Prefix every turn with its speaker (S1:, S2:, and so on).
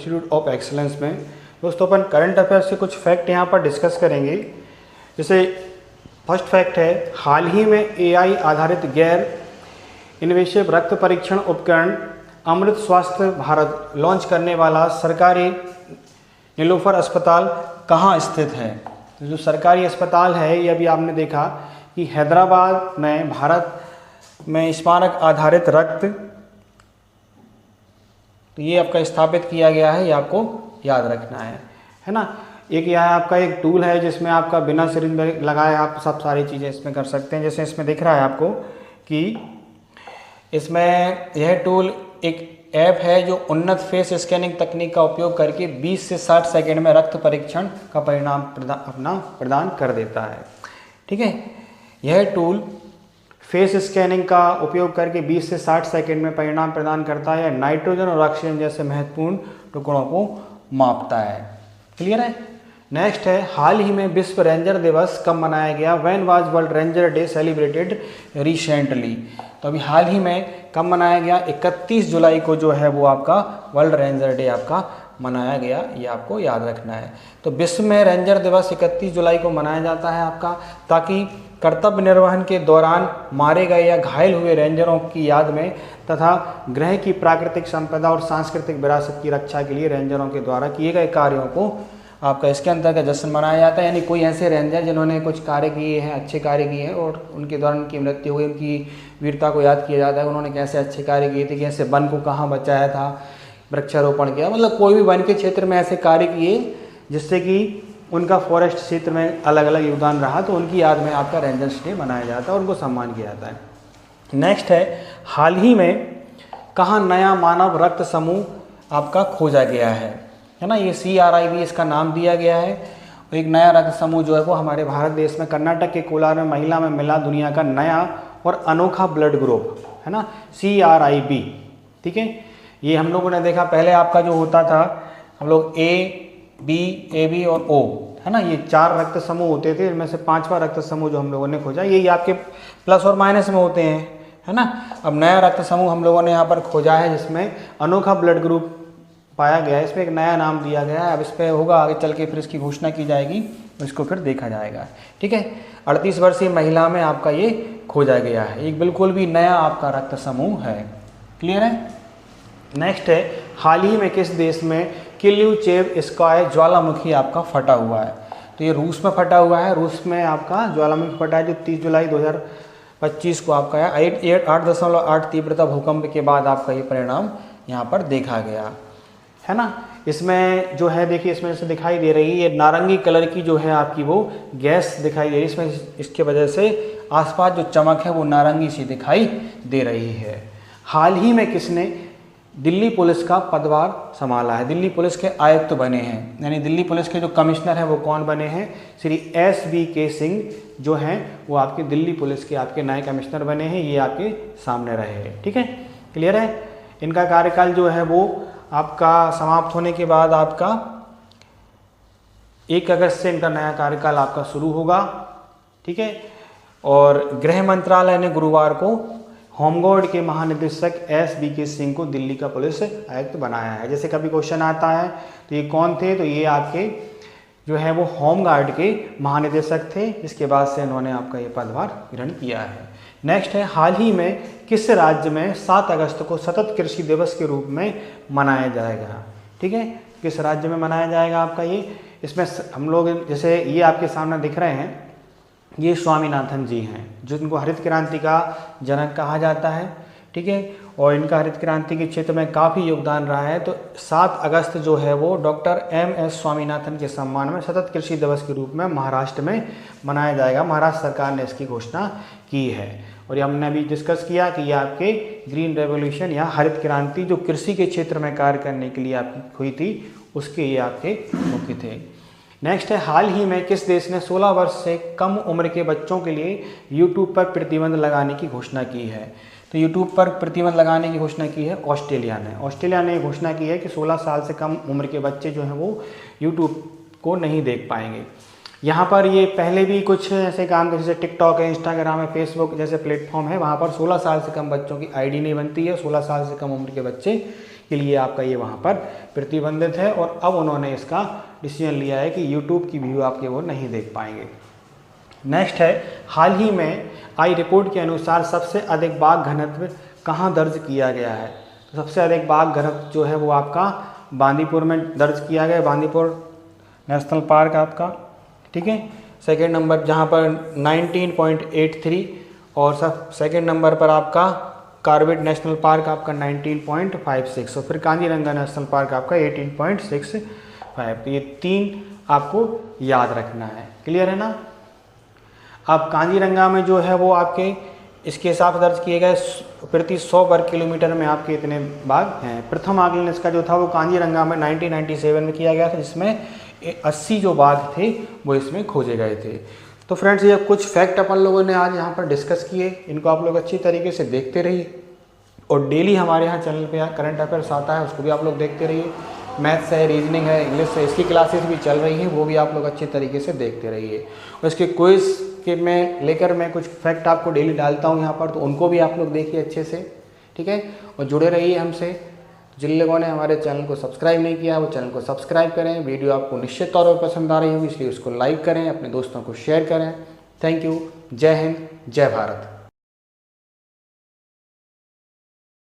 S1: Institute of excellence में। दोस्तों अपन current affairs से कुछ फैक्ट यहाँ पर डिस्कस करेंगे। जैसे फर्स्ट फैक्ट है, हाल ही में एआई आधारित गैर इनवेसिव रक्त परीक्षण उपकरण अमृत स्वास्थ्य भारत लॉन्च करने वाला सरकारी नीलोफर अस्पताल कहाँ स्थित है? तो जो सरकारी अस्पताल है ये अभी आपने देखा कि हैदराबाद में भारत में स्मारक आधारित रक्त, तो ये आपका स्थापित किया गया है, ये आपको याद रखना है ना। एक यह आपका एक टूल है जिसमें आपका बिना सिरिंज में लगाए आप सब सारी चीज़ें इसमें कर सकते हैं। जैसे इसमें दिख रहा है आपको कि इसमें यह टूल एक ऐप है जो उन्नत फेस स्कैनिंग तकनीक का उपयोग करके 20 से 60 सेकंड में रक्त परीक्षण का परिणाम प्रदान कर देता है। ठीक है, यह टूल फेस स्कैनिंग का उपयोग करके 20 से 60 सेकंड में परिणाम प्रदान करता है, नाइट्रोजन और ऑक्सीजन जैसे महत्वपूर्ण टुकड़ों को मापता है। क्लियर है। नेक्स्ट है, हाल ही में विश्व रेंजर दिवस कब मनाया गया? When was world ranger day celebrated recently? तो अभी हाल ही में कब मनाया गया? 31 जुलाई को जो है वो आपका वर्ल्ड रेंजर डे आपका मनाया गया, ये आपको याद रखना है। तो विश्व में रेंजर दिवस 31 जुलाई को मनाया जाता है आपका, ताकि कर्तव्य निर्वहन के दौरान मारे गए या घायल हुए रेंजरों की याद में तथा ग्रह की प्राकृतिक संपदा और सांस्कृतिक विरासत की रक्षा के लिए रेंजरों के द्वारा किए गए कार्यों को आपका इसके अंतर्गत जश्न मनाया जाता है। यानी कोई ऐसे रेंजर जिन्होंने कुछ कार्य किए हैं, अच्छे कार्य किए हैं और उनके दौरान उनकी मृत्यु हुई, उनकी वीरता को याद किया जाता है, उन्होंने कैसे अच्छे कार्य किए थे, कैसे वन को कहाँ बचाया था, वृक्षारोपण किया, मतलब कोई भी वन के क्षेत्र में ऐसे कार्य किए जिससे कि उनका फॉरेस्ट क्षेत्र में अलग अलग योगदान रहा, तो उनकी याद में आपका रेंजर्स डे मनाया जाता है, उनको सम्मान किया जाता है। नेक्स्ट है, हाल ही में कहाँ नया मानव रक्त समूह आपका खोजा गया है ना। ये CRIB इसका नाम दिया गया है। एक नया रक्त समूह जो है वो हमारे भारत देश में कर्नाटक के कोलार में महिला में मिला दुनिया का नया और अनोखा ब्लड ग्रुप है ना, CRIB। ठीक है, ये हम लोगों ने देखा पहले आपका जो होता था, हम लोग A, B, AB और O है ना, ये 4 रक्त समूह होते थे। इनमें से 5वां रक्त समूह जो हम लोगों ने खोजा, यही आपके प्लस और माइनस में होते हैं है ना। अब नया रक्त समूह हम लोगों ने यहाँ पर खोजा है जिसमें अनोखा ब्लड ग्रुप पाया गया है, इसमें एक नया नाम दिया गया है। अब इस पर होगा आगे चल के फिर इसकी घोषणा की जाएगी, इसको फिर देखा जाएगा। ठीक है, 38 वर्षीय महिला में आपका ये खोजा गया है, एक बिल्कुल भी नया आपका रक्त समूह है। क्लियर है। नेक्स्ट है, हाल ही में किस देश में किल्यूचेव स्काई ज्वालामुखी आपका फटा हुआ है? तो ये रूस में फटा हुआ है। रूस में आपका ज्वालामुखी फटा है जो 30 जुलाई 2025 को आपका है 8.8 तीव्रता भूकंप के बाद आपका ये परिणाम यहाँ पर देखा गया है ना। इसमें जो है देखिए, इसमें से दिखाई दे रही है ये नारंगी कलर की जो है आपकी वो गैस दिखाई दे रही है, इसमें इसके वजह से आसपास जो चमक है वो नारंगी सी दिखाई दे रही है। हाल ही में किसने दिल्ली पुलिस का पदभार संभाला है? दिल्ली पुलिस के आयुक्त बने हैं, यानी दिल्ली पुलिस के जो कमिश्नर हैं वो कौन बने हैं? श्री SBK सिंह जो हैं वो आपके दिल्ली पुलिस के आपके नए कमिश्नर बने हैं, ये आपके सामने रहे हैं। ठीक है, क्लियर है। इनका कार्यकाल जो है वो आपका समाप्त होने के बाद आपका 1 अगस्त से इनका नया कार्यकाल आपका शुरू होगा। ठीक है, और गृह मंत्रालय ने गुरुवार को होमगार्ड के महानिदेशक SBK सिंह को दिल्ली का पुलिस आयुक्त बनाया है। जैसे कभी क्वेश्चन आता है तो ये कौन थे, तो ये आपके जो है वो होमगार्ड के महानिदेशक थे, इसके बाद से इन्होंने आपका ये पदभार ग्रहण किया है। नेक्स्ट है, हाल ही में किस राज्य में 7 अगस्त को सतत कृषि दिवस के रूप में मनाया जाएगा? ठीक है, किस राज्य में मनाया जाएगा आपका ये? इसमें हम लोग जैसे ये आपके सामने दिख रहे हैं, ये स्वामीनाथन जी हैं जिनको हरित क्रांति का जनक कहा जाता है। ठीक है, और इनका हरित क्रांति के क्षेत्र में काफ़ी योगदान रहा है। तो 7 अगस्त जो है वो डॉक्टर MS स्वामीनाथन के सम्मान में सतत कृषि दिवस के रूप में महाराष्ट्र में मनाया जाएगा। महाराष्ट्र सरकार ने इसकी घोषणा की है। और ये हमने अभी डिस्कस किया कि ये आपके ग्रीन रेवोल्यूशन या हरित क्रांति जो कृषि के क्षेत्र में कार्य करने के लिए आपकी हुई थी, उसके ये आपके मुख्य थे। नेक्स्ट है, हाल ही में किस देश ने 16 वर्ष से कम उम्र के बच्चों के लिए यूट्यूब पर प्रतिबंध लगाने की घोषणा की है? तो यूट्यूब पर प्रतिबंध लगाने की घोषणा की है ऑस्ट्रेलिया ने। ऑस्ट्रेलिया ने घोषणा की है कि 16 साल से कम उम्र के बच्चे जो हैं वो यूट्यूब को नहीं देख पाएंगे। यहाँ पर ये पहले भी कुछ ऐसे काम जैसे टिकटॉक है, इंस्टाग्राम है, फेसबुक जैसे प्लेटफॉर्म है, वहाँ पर 16 साल से कम बच्चों की ID नहीं बनती है, 16 साल से कम उम्र के बच्चे के लिए आपका ये वहाँ पर प्रतिबंधित है, और अब उन्होंने इसका डिसीजन लिया है कि यूट्यूब की व्यू आपके वो नहीं देख पाएंगे। नेक्स्ट है, हाल ही में आई रिपोर्ट के अनुसार सबसे अधिक बाघ घनत्व कहाँ दर्ज किया गया है? तो सबसे अधिक बाघ घनत्व जो है वो आपका बांदीपुर में दर्ज किया गया है, बांदीपुर नेशनल पार्क आपका, ठीक है। सेकेंड नंबर जहाँ पर 19.83, और सब सेकेंड नंबर पर आपका कार्बेट नेशनल पार्क आपका 19.56, और फिर कांजीरंगा नेशनल पार्क आपका 18.65। तो ये 3 आपको याद रखना है, क्लियर है ना। अब कांजीरंगा में जो है वो आपके इसके हिसाब से दर्ज किए गए प्रति 100 वर्ग किलोमीटर में आपके इतने बाघ हैं। प्रथम आकलन इसका जो था वो कांजीरंगा में 1997 में किया गया था, जिसमें 80 जो बाघ थे वो इसमें खोजे गए थे। तो फ्रेंड्स, ये कुछ फैक्ट अपन लोगों ने आज यहाँ पर डिस्कस किए, इनको आप लोग अच्छी तरीके से देखते रहिए, और डेली हमारे यहाँ चैनल पे करंट अफेयर्स आता है, उसको भी आप लोग देखते रहिए। मैथ्स है, रीजनिंग है, इंग्लिश है, इसकी क्लासेस भी चल रही हैं, वो भी आप लोग अच्छे तरीके से देखते रहिए। और इसके क्विज़ के मैं कुछ फैक्ट आपको डेली डालता हूँ यहाँ पर, तो उनको भी आप लोग देखिए अच्छे से, ठीक है। और जुड़े रहिए हमसे। जिन लोगों ने हमारे चैनल को सब्सक्राइब नहीं किया वो चैनल को सब्सक्राइब करें। वीडियो आपको निश्चित तौर पर पसंद आ रही होगी, इसलिए उसको लाइक करें, अपने दोस्तों को शेयर करें। Thank you. जय हिंद, जय भारत।